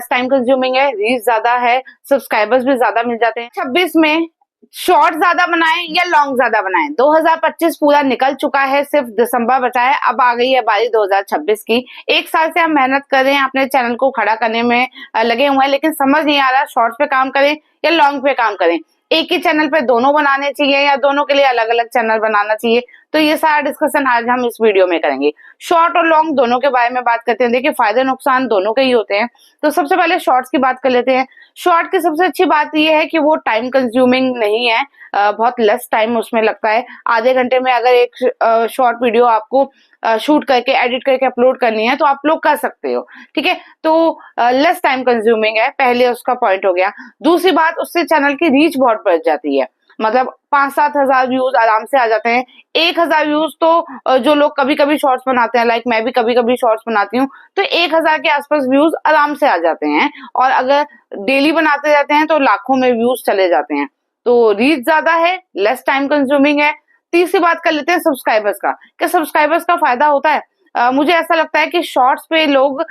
Time consuming है, reach ज्यादा है, सब्सक्राइबर्स भी ज्यादा मिल जाते हैं। 26 में शॉर्ट ज्यादा बनाएं या लॉन्ग ज्यादा बनाएं? 2025 पूरा निकल चुका है, सिर्फ दिसंबर बचा है, अब आ गई है बारी 2026 की। एक साल से हम मेहनत कर रहे हैं, अपने चैनल को खड़ा करने में लगे हुए हैं, लेकिन समझ नहीं आ रहा शॉर्ट्स पे काम करें या लॉन्ग पे काम करें। एक ही चैनल पे दोनों बनाने चाहिए या दोनों के लिए अलग अलग चैनल बनाना चाहिए? तो ये सारा डिस्कशन आज हम इस वीडियो में करेंगे। शॉर्ट और लॉन्ग दोनों के बारे में बात करते हैं। देखिए, फायदे नुकसान दोनों के ही होते हैं। तो सबसे पहले शॉर्ट्स की बात कर लेते हैं। शॉर्ट की सबसे अच्छी बात यह है कि वो टाइम कंज्यूमिंग नहीं है, बहुत लेस टाइम उसमें लगता है। आधे घंटे में अगर एक शॉर्ट वीडियो आपको शूट करके एडिट करके अपलोड करनी है तो आप लोग कर सकते हो, ठीक है। तो लेस टाइम कंज्यूमिंग है, पहले उसका पॉइंट हो गया। दूसरी बात, उससे चैनल की रीच बहुत बढ़ जाती है, मतलब 5-7 हजार व्यूज आराम से आ जाते हैं। 1,000 व्यूज तो जो लोग कभी कभी शॉर्ट्स बनाते हैं, लाइक मैं भी कभी कभी शॉर्ट्स बनाती हूँ, तो 1,000 के आसपास व्यूज आराम से आ जाते हैं। और अगर डेली बनाते जाते हैं तो लाखों में व्यूज चले जाते हैं। तो रीच ज्यादा है, लेस टाइम कंज्यूमिंग है। तीसरी बात कर लेते हैं सब्सक्राइबर्स का। क्या सब्सक्राइबर्स का फायदा होता है? मुझे ऐसा लगता है कि शॉर्ट्स पे लोग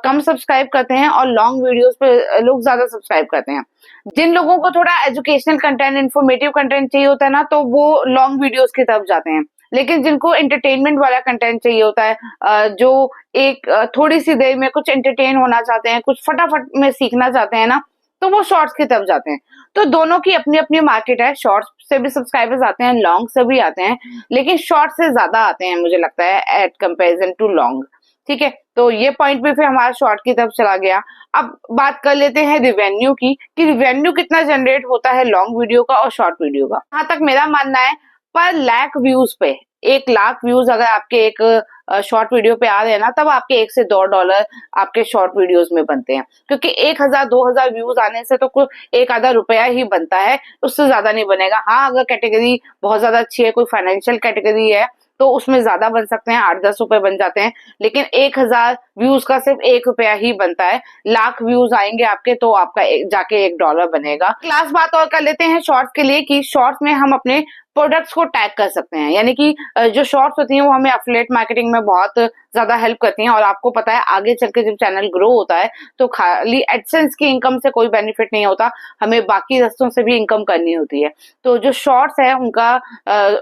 कम सब्सक्राइब करते हैं और लॉन्ग वीडियोस पे लोग ज्यादा सब्सक्राइब करते हैं। जिन लोगों को थोड़ा एजुकेशनल कंटेंट, इंफॉर्मेटिव कंटेंट चाहिए होता है ना, तो वो लॉन्ग वीडियोस की तरफ जाते हैं। लेकिन जिनको एंटरटेनमेंट वाला कंटेंट चाहिए होता है, जो एक थोड़ी सी देर में कुछ एंटरटेन होना चाहते हैं, कुछ फटाफट में सीखना चाहते हैं ना, तो वो शॉर्ट्स की तरफ जाते हैं। तो दोनों की अपनी अपनी मार्केट है। शॉर्ट्स से भी सब्सक्राइबर्स आते हैं, लॉन्ग से भी आते हैं, लेकिन शॉर्ट से ज्यादा आते हैं मुझे लगता है एट कंपेरिजन टू लॉन्ग, ठीक है। तो ये पॉइंट भी फिर हमारा शॉर्ट की तरफ चला गया। अब बात कर लेते हैं रिवेन्यू की, कि रिवेन्यू कितना जनरेट होता है लॉन्ग वीडियो का और शॉर्ट वीडियो का। जहां तक मेरा मानना है, पर लाख व्यूज पे, 1,00,000 व्यूज अगर आपके एक शॉर्ट वीडियो पे आ रहे हैं ना, तब आपके 1 से 2 डॉलर आपके शॉर्ट वीडियोस में बनते हैं। क्योंकि 1,000-2,000 व्यूज आने से तो कोई एक आधा रुपया ही बनता है, उससे ज्यादा नहीं बनेगा। हाँ, अगर कैटेगरी बहुत ज्यादा अच्छी है, कोई फाइनेंशियल कैटेगरी है, तो उसमें ज्यादा बन सकते हैं, 8-10 रुपए बन जाते हैं। लेकिन 1,000 व्यूज का सिर्फ 1 रुपया ही बनता है। लाख व्यूज आएंगे आपके तो आपका जाके 1 डॉलर बनेगा। क्लास बात और कर लेते हैं शॉर्ट्स के लिए, कि शॉर्ट्स में हम अपने प्रोडक्ट्स को टैग कर सकते हैं। यानी कि जो शॉर्ट्स होती हैं वो हमें एफिलिएट मार्केटिंग में बहुत ज्यादा हेल्प करती हैं। और आपको पता है, आगे चल के जब चैनल ग्रो होता है तो खाली एडसेंस की इनकम से कोई बेनिफिट नहीं होता, हमें बाकी रास्तों से भी इनकम करनी होती है। तो जो शॉर्ट्स है उनका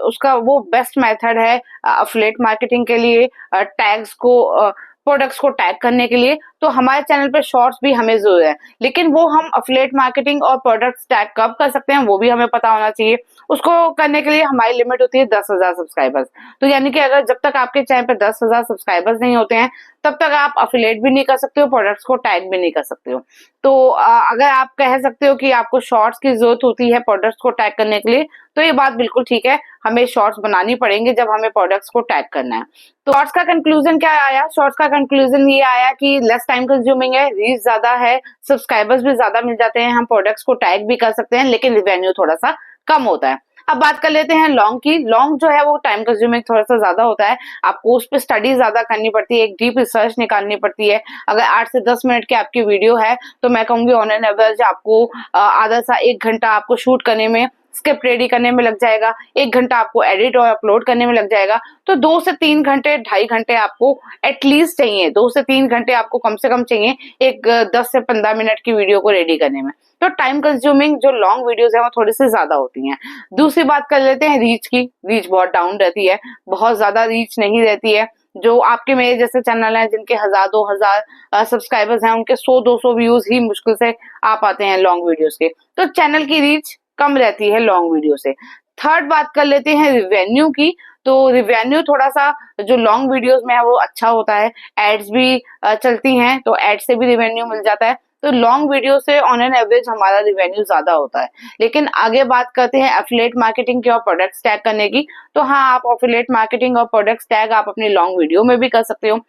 उसका वो बेस्ट मेथड है एफिलिएट मार्केटिंग के लिए, टैग्स को, प्रोडक्ट्स को टैग करने के लिए। तो हमारे चैनल पे शॉर्ट्स भी हमें जरूर है, लेकिन वो हम एफिलिएट मार्केटिंग और प्रोडक्ट्स टैग कब कर सकते हैं वो भी हमें पता होना चाहिए। उसको करने के लिए हमारी लिमिट होती है 10,000 सब्सक्राइबर्स। तो यानी कि अगर जब तक आपके चैनल पे 10,000 सब्सक्राइबर्स नहीं होते हैं, तब तक आप एफिलिएट भी नहीं कर सकते हो, प्रोडक्ट्स को टैग भी नहीं कर सकते हो। तो अगर आप कह सकते हो कि आपको शॉर्ट्स की जरूरत होती है प्रोडक्ट्स को टैग करने के लिए, तो ये बात बिल्कुल ठीक है, हमें शॉर्ट्स बनानी पड़ेंगे जब हमें प्रोडक्ट्स को टैग करना है। तो शॉर्ट्स का कंक्लूजन क्या आया? शॉर्ट्स का कंक्लूजन ये आया कि लेस टाइम कंज्यूमिंग है, रीच ज्यादा है, सब्सक्राइबर्स भी ज्यादा मिल जाते हैं, हम प्रोडक्ट्स को टैग भी कर सकते हैं, लेकिन रिवेन्यू थोड़ा सा कम होता है। अब बात कर लेते हैं लॉन्ग की। लॉन्ग जो है वो टाइम कंज्यूमिंग थोड़ा सा ज्यादा होता है, आपको उस पर स्टडी ज्यादा करनी पड़ती है, एक डीप रिसर्च निकालनी पड़ती है। अगर 8 से 10 मिनट की आपकी वीडियो है तो मैं कहूंगी ऑन एन एवरेज आपको आधा सा 1 घंटा आपको शूट करने में, स्क्रिप्ट रेडी करने में लग जाएगा, 1 घंटा आपको एडिट और अपलोड करने में लग जाएगा। तो 2 से 3 घंटे, 2.5 घंटे आपको एटलीस्ट चाहिए, 2 से 3 घंटे आपको कम से कम चाहिए एक 10 से 15 मिनट की वीडियो को रेडी करने में। तो टाइम कंज्यूमिंग जो लॉन्ग वीडियोस है वो थोड़ी सी ज्यादा होती हैं। दूसरी बात कर लेते हैं रीच की। रीच बहुत डाउन रहती है, बहुत ज्यादा रीच नहीं रहती है। जो आपके मेरे जैसे चैनल हैं जिनके 1,000-2,000 सब्सक्राइबर्स हैं, उनके 100-200 व्यूज ही मुश्किल से आ पाते हैं लॉन्ग वीडियोस के। तो चैनल की रीच कम रहती है लॉन्ग वीडियो से। थर्ड बात कर लेते हैं रिवेन्यू की। तो रिवेन्यू थोड़ा सा जो लॉन्ग वीडियोस में है वो अच्छा होता है, एड्स भी चलती हैं, तो एड से भी रिवेन्यू मिल जाता है। तो लॉन्ग वीडियो से ऑन एन एवरेज हमारा रिवेन्यू ज्यादा होता है। लेकिन आगे बात करते हैं एफिलिएट मार्केटिंग की और प्रोडक्ट्स टैग करने की। तो हाँ, आप एफिलिएट मार्केटिंग और प्रोडक्ट्स टैग आप अपनी लॉन्ग वीडियो में भी कर सकते हो।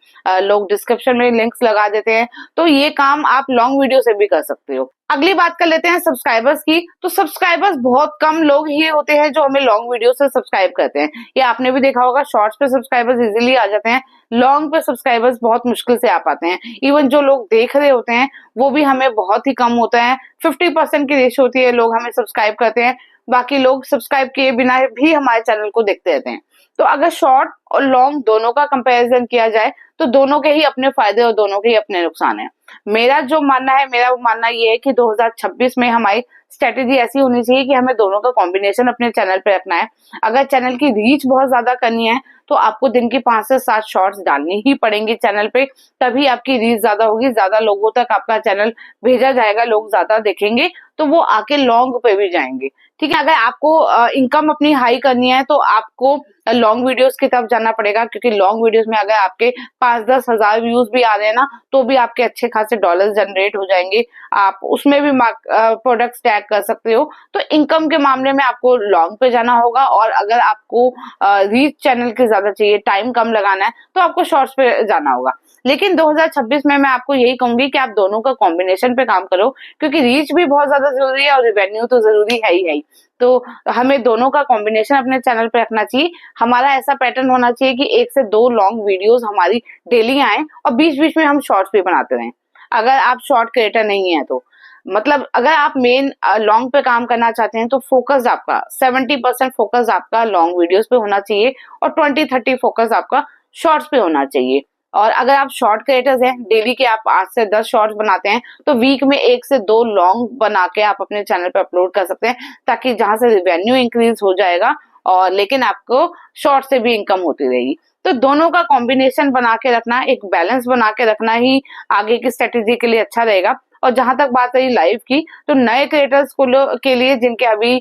लोग डिस्क्रिप्शन में लिंक्स लगा देते हैं, तो ये काम आप लॉन्ग वीडियो से भी कर सकते हो। अगली बात कर लेते हैं सब्सक्राइबर्स की। तो सब्सक्राइबर्स बहुत कम लोग ही होते हैं जो हमें लॉन्ग वीडियो से सब्सक्राइब करते हैं। ये आपने भी देखा होगा, शॉर्ट्स पे सब्सक्राइबर्स इजीली आ जाते हैं, लॉन्ग पे सब्सक्राइबर्स बहुत मुश्किल से आ पाते हैं। इवन जो लोग देख रहे होते हैं वो भी हमें बहुत ही कम होता है, 50% की रेशो होती है, लोग हमें सब्सक्राइब करते हैं, बाकी लोग सब्सक्राइब किए बिना भी हमारे चैनल को देखते रहते हैं। तो अगर शॉर्ट और लॉन्ग दोनों का कंपैरिजन किया जाए तो दोनों के ही अपने फायदे और दोनों के ही अपने नुकसान है। मेरा जो मानना है, मेरा मानना ये है कि 2026 में हमारी स्ट्रेटेजी ऐसी होनी चाहिए कि हमें दोनों का कॉम्बिनेशन अपने चैनल पे रखना है। अगर चैनल की रीच बहुत ज्यादा करनी है तो आपको दिन की 5 से 7 शॉर्ट्स डालनी ही पड़ेंगी चैनल पे, तभी आपकी रीच ज्यादा होगी, ज्यादा लोगों तक आपका चैनल भेजा जाएगा, लोग ज्यादा देखेंगे तो वो आके लॉन्ग पे भी जाएंगे। ठीक है, अगर आपको इनकम अपनी हाई करनी है तो आपको लॉन्ग वीडियोस की तरफ जाना पड़ेगा, क्योंकि लॉन्ग वीडियोस में अगर आपके 5-10 हजार व्यूज भी आ रहे हैं ना, तो भी आपके अच्छे खासे डॉलर जनरेट हो जाएंगे। आप उसमें भी प्रोडक्ट्स टैग कर सकते हो। तो इनकम के मामले में आपको लॉन्ग पे जाना होगा, और अगर आपको रीच चैनल की ज्यादा चाहिए, टाइम कम लगाना है, तो आपको शॉर्ट्स पे जाना होगा। लेकिन 2026 में मैं आपको यही कहूंगी कि आप दोनों का कॉम्बिनेशन पे काम करो, क्योंकि रीच भी बहुत ज्यादा जरूरी है और रेवेन्यू तो जरूरी है ही। तो हमें दोनों का कॉम्बिनेशन अपने चैनल पे रखना चाहिए। हमारा ऐसा पैटर्न होना चाहिए कि 1 से 2 लॉन्ग वीडियोस हमारी डेली आए और बीच बीच में हम शॉर्ट्स भी बनाते रहें। अगर आप शॉर्ट क्रिएटर नहीं है तो मतलब अगर आप मेन लॉन्ग पे काम करना चाहते हैं तो फोकस आपका 70% फोकस आपका लॉन्ग वीडियोस पे होना चाहिए और 20-30 फोकस आपका शॉर्ट्स पे होना चाहिए। और अगर आप शॉर्ट क्रिएटर्स हैं, डेली के आप 8 से 10 शॉर्ट्स बनाते हैं, तो वीक में 1 से 2 लॉन्ग बना के आप अपने चैनल पे अपलोड कर सकते हैं, ताकि जहां से रेवेन्यू इंक्रीज हो जाएगा और लेकिन आपको शॉर्ट से भी इनकम होती रहेगी। तो दोनों का कॉम्बिनेशन बना के रखना, एक बैलेंस बना के रखना ही आगे की स्ट्रेटेजी के लिए अच्छा रहेगा। और जहां तक बात रही लाइव की, तो नए क्रिएटर्स को के लिए जिनके अभी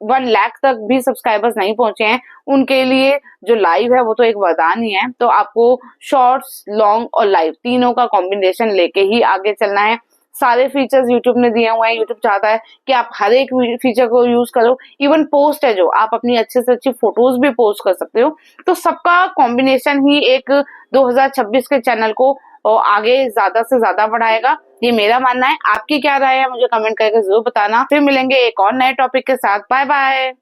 1 लाख तक भी सब्सक्राइबर्स नहीं पहुंचे हैं, उनके लिए जो लाइव है वो तो एक वरदान ही है। तो आपको शॉर्ट्स, लॉन्ग और लाइव तीनों का कॉम्बिनेशन लेके ही आगे चलना है। सारे फीचर्स यूट्यूब ने दिए हुए हैं, यूट्यूब चाहता है कि आप हर एक फीचर को यूज करो। इवन पोस्ट है जो, आप अपनी अच्छे से अच्छी फोटोज भी पोस्ट कर सकते हो। तो सबका कॉम्बिनेशन ही एक 2026 के चैनल को आगे ज्यादा से ज्यादा बढ़ाएगा, ये मेरा मानना है। आपकी क्या राय है मुझे कमेंट करके जरूर बताना। फिर मिलेंगे एक और नए टॉपिक के साथ। Bye bye.